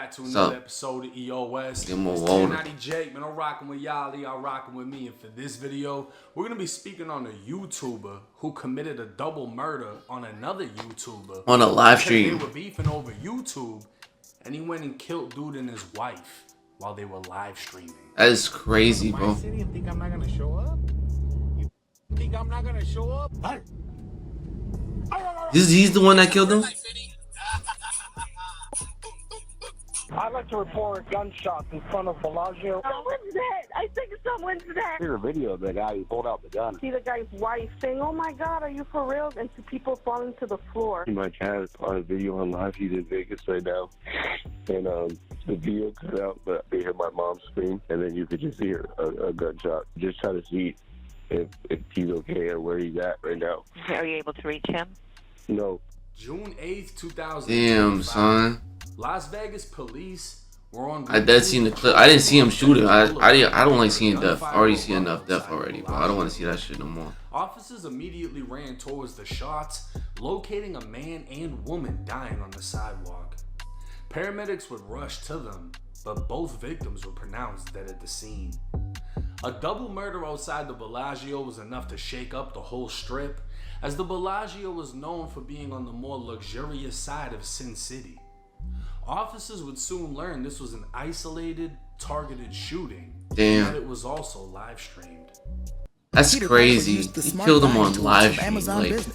back to another episode of EOS. It's Jake, man. I'm rocking with y'all. Y'all rocking with me. And for this video, we're going to be speaking on a YouTuber who committed a double murder on another YouTuber. On a live stream. They were beefing over YouTube, and he went and killed dude and his wife while they were live streaming. That is crazy, bro. You think I'm not going to show up? You think I'm not going to show up? He's the one that killed him? I'd like to report gunshots in front of Bellagio. Someone's dead. I think someone's dead. Here's a video of the guy who pulled out the gun. See the guy's wife saying, "Oh my God, are you for real?" And two people falling to the floor. My cat on a video on live. He's in Vegas right now, and the video cut out, but they hear my mom scream, and then you could just hear a gunshot. Just trying to see if he's okay or where he's at right now. Are you able to reach him? No. June 8th, 2000. Damn, son. Las Vegas police were on. I did see the clip. I didn't see him shooting. I don't like seeing death. I already see enough death already, but I don't want to see that shit no more. Officers immediately ran towards the shots, locating a man and woman dying on the sidewalk. Paramedics would rush to them, but both victims were pronounced dead at the scene. A double murder outside the Bellagio was enough to shake up the whole strip, as the Bellagio was known for being on the more luxurious side of Sin City. Officers would soon learn this was an isolated, targeted shooting. Damn. But it was also live streamed. That's crazy. He killed him on live stream. Like,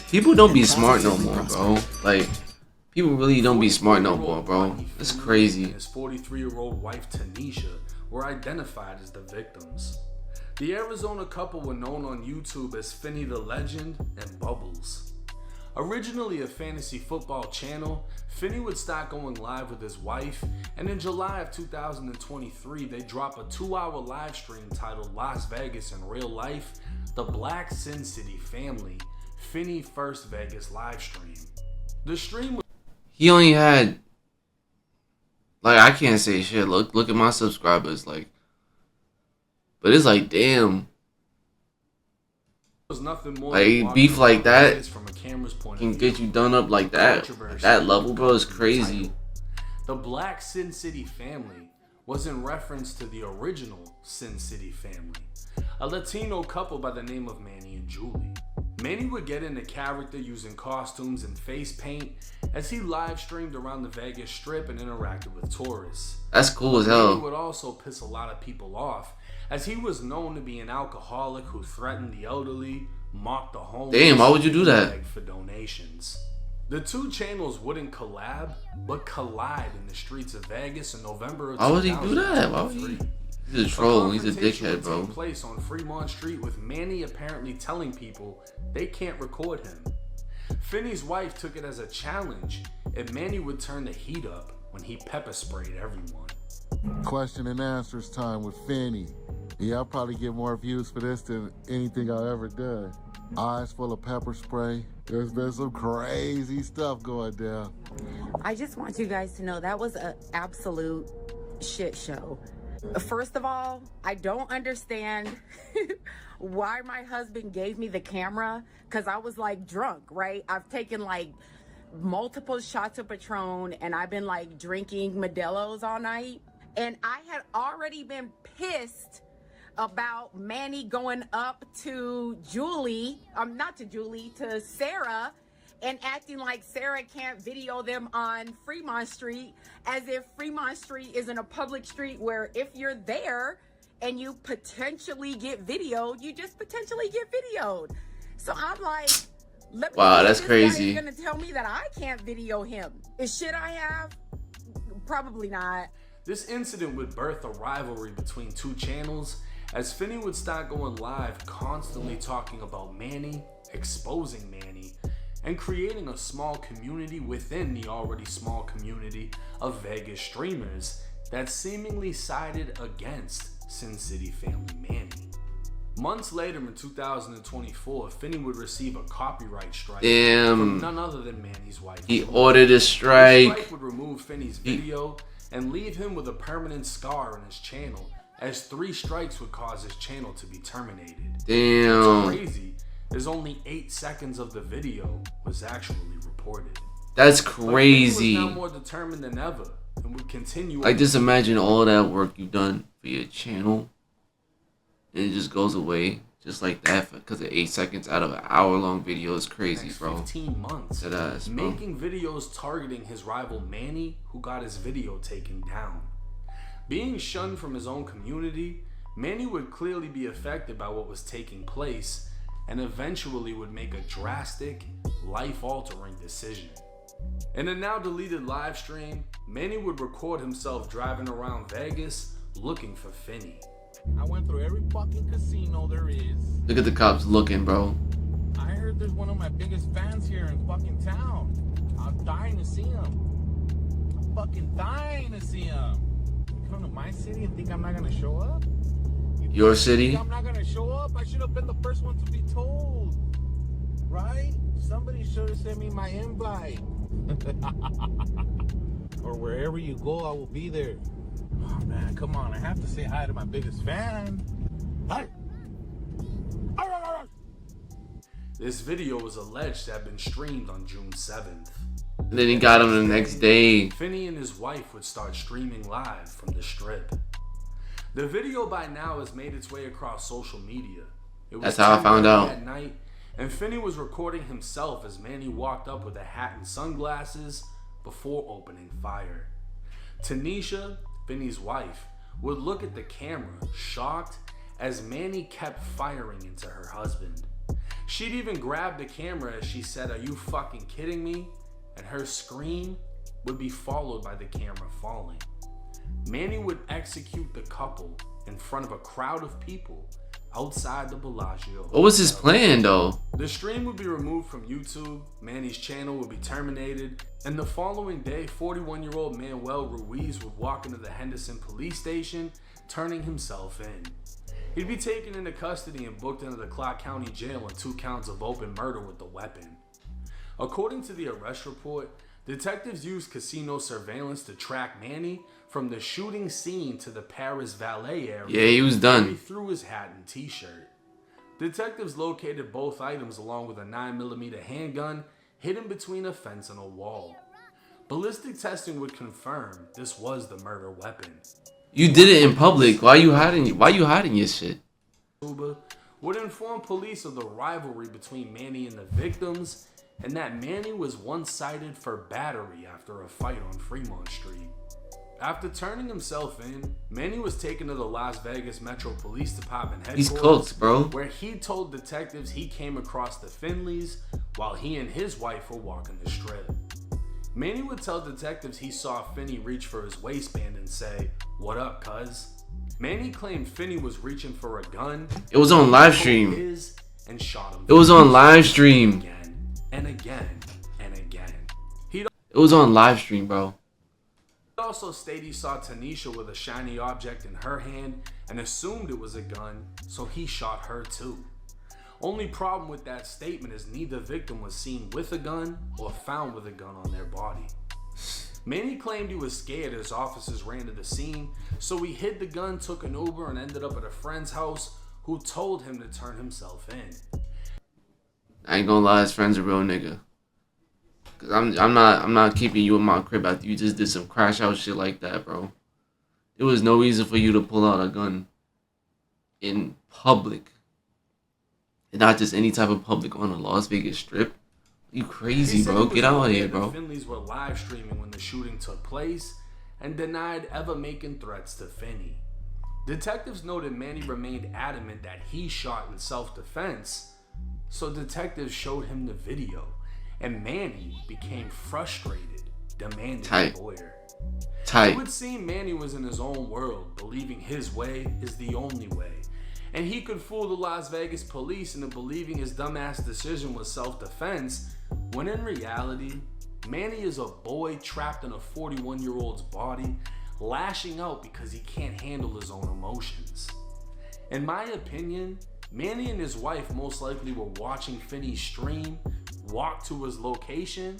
people don't be smart no more, bro. Like, people really don't be smart no more, bro. That's crazy. And his 43-year-old wife, Tanisha, were identified as the victims. The Arizona couple were known on YouTube as Finny the Legend and Bubbles. Originally a fantasy football channel, Finny would start going live with his wife, and in July of 2023, they drop a 2-hour live stream titled Las Vegas in Real Life, The Black Sin City Family, Finny First Vegas live stream. The stream was... He only had... Like, I can't say shit. Look at my subscribers, like... But it's like, damn. Was nothing more like, beef like that from a camera's point can of view. get you done up like that. At that level, bro, is crazy. The Black Sin City Family was in reference to the original Sin City Family, a Latino couple by the name of Manny and Julie. Manny would get into character using costumes and face paint as he live streamed around the Vegas Strip and interacted with tourists. That's cool as hell. Manny would also piss a lot of people off, as he was known to be an alcoholic who threatened the elderly, mocked the homeless. Damn, why would you do that? Begged for donations. The two channels wouldn't collab, but collide in the streets of Vegas in November of 2023. Why would he do that? Why would he? He's a troll. He's a dickhead, bro. Took place on Fremont Street with Manny apparently telling people they can't record him. Finny's wife took it as a challenge, and Manny would turn the heat up when he pepper sprayed everyone. Question and answers time with Finny. Yeah, I'll probably get more views for this than anything I've ever done. Eyes full of pepper spray. There's been some crazy stuff going down. I just want you guys to know that was an absolute shit show. First of all, I don't understand why my husband gave me the camera, because I was like drunk, right? I've taken like multiple shots of Patron and I've been like drinking Modelo's all night. And I had already been pissed about Manny going up to to Sarah and acting like Sarah can't video them on Fremont Street, as if Fremont Street isn't a public street where if you're there and you potentially get videoed, you just potentially get videoed. So I'm like, wow, that's crazy. You're gonna tell me that I can't video him? Is shit I have? Probably not. This incident would birth a rivalry between two channels, as Finny would start going live constantly talking about Manny, exposing Manny, and creating a small community within the already small community of Vegas streamers that seemingly sided against Sin City Family Manny. Months later in 2024, Finny would receive a copyright strike from none other than Manny's wife. He ordered a strike. The strike would remove Finny's video and leave him with a permanent scar on his channel, as 3 strikes would cause his channel to be terminated. Damn. What's crazy is only 8 seconds of the video was actually reported. That's crazy. But he was now more determined than ever and and would continue. Like, just imagine all that work you've done for your channel, and it just goes away just like that because of 8 seconds out of an hour-long video is crazy, bro. 15 months Bro. making videos targeting his rival Manny, who got his video taken down. Being shunned from his own community, Manny would clearly be affected by what was taking place and eventually would make a drastic, life-altering decision. In a now deleted live stream, Manny would record himself driving around Vegas looking for Finny. I went through every fucking casino there is. Look at the cops looking, bro. I heard there's one of my biggest fans here in fucking town. I'm dying to see him. I'm fucking dying to see him. You come to my city and think I'm not gonna show up? Your city? Think I'm not gonna show up? I should have been the first one to be told. Right? Somebody should have sent me my invite. Or wherever you go, I will be there. Oh man, come on. I have to say hi to my biggest fan. Hi. This video was alleged to have been streamed on June 7th. And then he got him the next day. Finny and his wife would start streaming live from the strip. The video by now has made its way across social media. It was That's how I found out. At night, and Finny was recording himself as Manny walked up with a hat and sunglasses before opening fire. Tanisha, Finny's wife, would look at the camera, shocked, as Manny kept firing into her husband. She'd even grab the camera as she said, "Are you fucking kidding me?" And her scream would be followed by the camera falling. Manny would execute the couple in front of a crowd of people outside the Bellagio. What was his plan, though? The stream would be removed from YouTube, Manny's channel would be terminated, and the following day, 41-year-old Manuel Ruiz would walk into the Henderson police station, turning himself in. He'd be taken into custody and booked into the Clark County Jail on 2 counts of open murder with a weapon. According to the arrest report, detectives used casino surveillance to track Manny from the shooting scene to the Paris valet area. Yeah, he was done. He threw his hat and t-shirt. Detectives located both items along with a 9mm handgun hidden between a fence and a wall. Ballistic testing would confirm this was the murder weapon. You did it in public. Why you hiding your shit? Would inform police of the rivalry between Manny and the victims, and that Manny was one-sided for battery after a fight on Fremont Street. After turning himself in, Manny was taken to the Las Vegas Metro Police Department headquarters. He's cooked, bro. Where he told detectives he came across the Finleys while he and his wife were walking the strip. Manny would tell detectives he saw Finny reach for his waistband and say, "What up, cuz?" Manny claimed Finny was reaching for a gun. It was on live stream. And shot him. It was on live stream. Again and again and again. It was on live stream, bro. He also stated he saw Tanisha with a shiny object in her hand and assumed it was a gun, so he shot her too. Only problem with that statement is neither victim was seen with a gun or found with a gun on their body. Manny claimed he was scared as officers ran to the scene, so he hid the gun, took an Uber, and ended up at a friend's house who told him to turn himself in. I ain't gonna lie, his friend's a real nigga. Cause I'm not keeping you in my crib after you just did some crash out shit like that, bro. There was no reason for you to pull out a gun in public. And not just any type of public on a Las Vegas strip. You crazy, bro. Get out of here, bro. The Finleys were live streaming when the shooting took place and denied ever making threats to Finny. Detectives noted Manny remained adamant that he shot in self-defense, so detectives showed him the video, and Manny became frustrated, demanding a lawyer. It would seem Manny was in his own world, believing his way is the only way, and he could fool the Las Vegas police into believing his dumbass decision was self-defense, when in reality, Manny is a boy trapped in a 41-year-old's body, lashing out because he can't handle his own emotions. In my opinion, Manny and his wife most likely were watching Finny stream, walk to his location,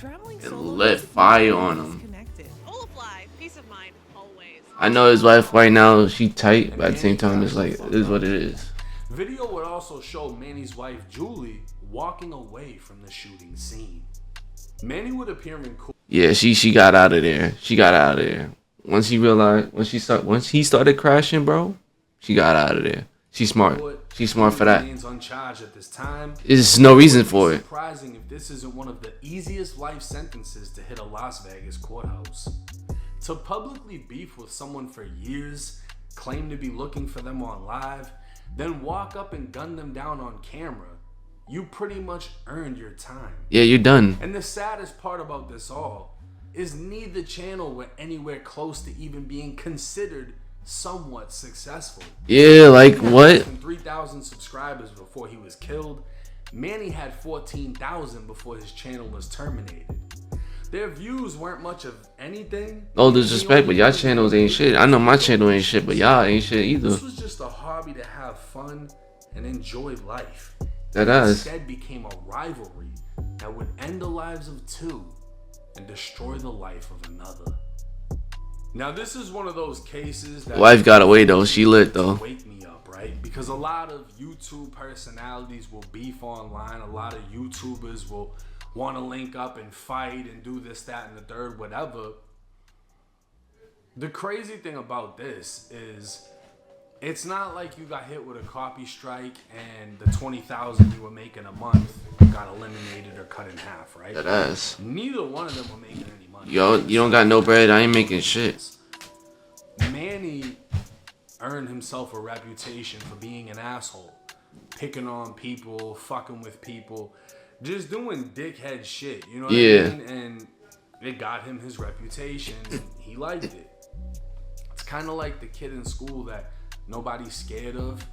and lit fire on him. Peace of mind, always. I know his wife right now, she tight, but at the same time, it's like, it is what it is. Video would also show Manny's wife, Julie, walking away from the shooting scene. Manny would appear in court. Yeah, she got out of there. She got out of there. Once he realized, once he started crashing, bro, she got out of there. She's smart. She's smart for that. Remains uncharged at this time. There's no reason for it. Surprising if this isn't one of the easiest life sentences to hit a Las Vegas courthouse. To publicly beef with someone for years, claim to be looking for them on live, then walk up and gun them down on camera, you pretty much earned your time. Yeah, you're done. And the saddest part about this all is neither channel were anywhere close to even being considered somewhat successful. Yeah, like what? 3,000 subscribers before he was killed. Manny had 14,000 before his channel was terminated. Their views weren't much of anything. No disrespect, but y'all channels ain't shit. I know my channel ain't shit, but y'all ain't shit either. This was just a hobby to have fun and enjoy life. That does. Instead became a rivalry that would end the lives of two and destroy the life of another. Now this is one of those cases that Wife got away though. She lit though. Wake me up, right? Because a lot of YouTube personalities will beef online. A lot of YouTubers will want to link up and fight and do this, that, and the third, whatever. The crazy thing about this is it's not like you got hit with a copy strike and the 20,000 you were making a month got eliminated or cut in half, right? That ass. Neither one of them were making any money. Yo, you don't got no bread. I ain't making shit. Manny earned himself a reputation for being an asshole, picking on people, fucking with people, just doing dickhead shit. You know what I mean? And it got him his reputation. And he liked it. It's kind of like the kid in school that nobody's scared of,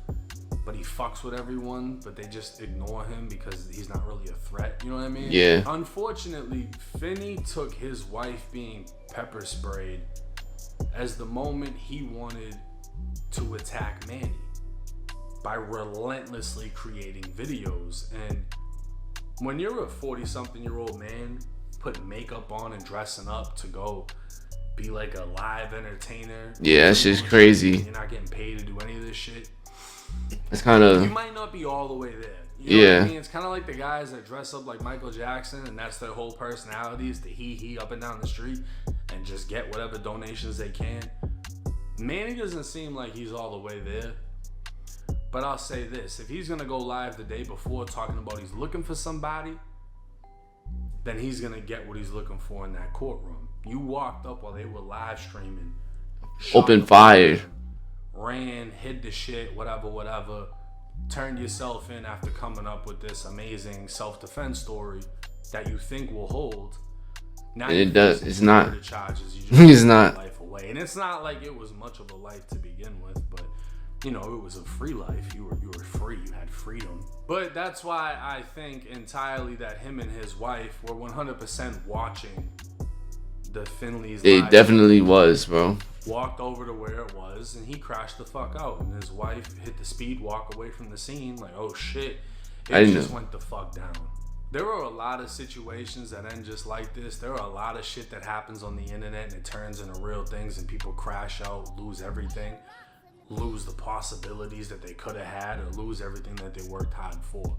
but he fucks with everyone, but they just ignore him because he's not really a threat. You know what I mean? Yeah. Unfortunately, Finney took his wife being pepper sprayed as the moment he wanted to attack Manny by relentlessly creating videos. And when you're a 40-something-year-old man putting makeup on and dressing up to go be like a live entertainer, yeah, that's just crazy. You're not getting paid to do any of this shit. It's kind of. You might not be all the way there. You know what I mean? It's kind of like the guys that dress up like Michael Jackson, and that's their whole personality is to hee up and down the street and just get whatever donations they can. Manny doesn't seem like he's all the way there. But I'll say this, if he's gonna go live the day before talking about he's looking for somebody, then he's gonna get what he's looking for in that courtroom. You walked up while they were live streaming, Open fire, ran, hid the shit, whatever, turned yourself in after coming up with this amazing self-defense story that you think will hold. Now and it does. It's not. The charges, you just it's not. Life away. And it's not like it was much of a life to begin with, but you know, it was a free life. You were free. You had freedom. But that's why I think entirely that him and his wife were 100% watching the Finley's It live. definitely was, bro. Walked over to where it was, and he crashed the fuck out. And his wife hit the speed walk away from the scene, like, oh shit. It just went the fuck down. There are a lot of situations that end just like this. There are a lot of shit that happens on the internet and it turns into real things, and people crash out, lose everything, lose the possibilities that they could have had, or lose everything that they worked hard for.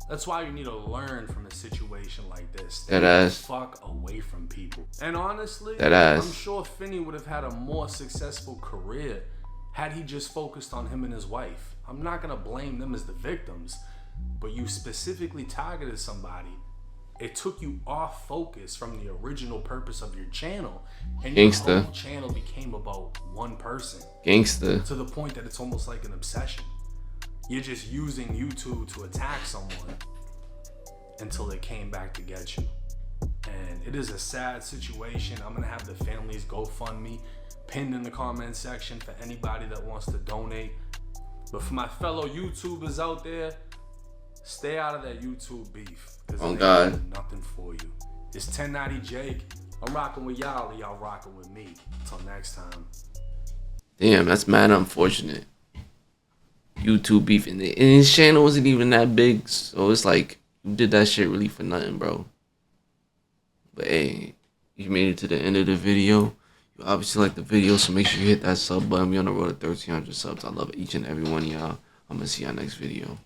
That's why you need to learn from a situation like this. Stay the fuck away from people. And honestly, I'm sure Finney would have had a more successful career had he just focused on him and his wife. I'm not gonna blame them as the victims, but you specifically targeted somebody. It took you off focus from the original purpose of your channel, and your whole channel became about one person. Gangster. To the point that it's almost like an obsession. You're just using YouTube to attack someone until it came back to get you. And it is a sad situation. I'm gonna have the family's GoFundMe pinned in the comment section for anybody that wants to donate. But for my fellow YouTubers out there, stay out of that YouTube beef. Oh God. Nothing for you. It's 1090 Jake. I'm rocking with y'all, and y'all rocking with me. Until next time. Damn, that's mad unfortunate. YouTube beef, and his channel wasn't even that big, so it's like you did that shit really for nothing, bro. But hey, you made it to the end of the video. You obviously like the video, so make sure you hit that sub button. We on the road to 1,300 subs. I love each and every one of y'all. I'm gonna see y'all next video.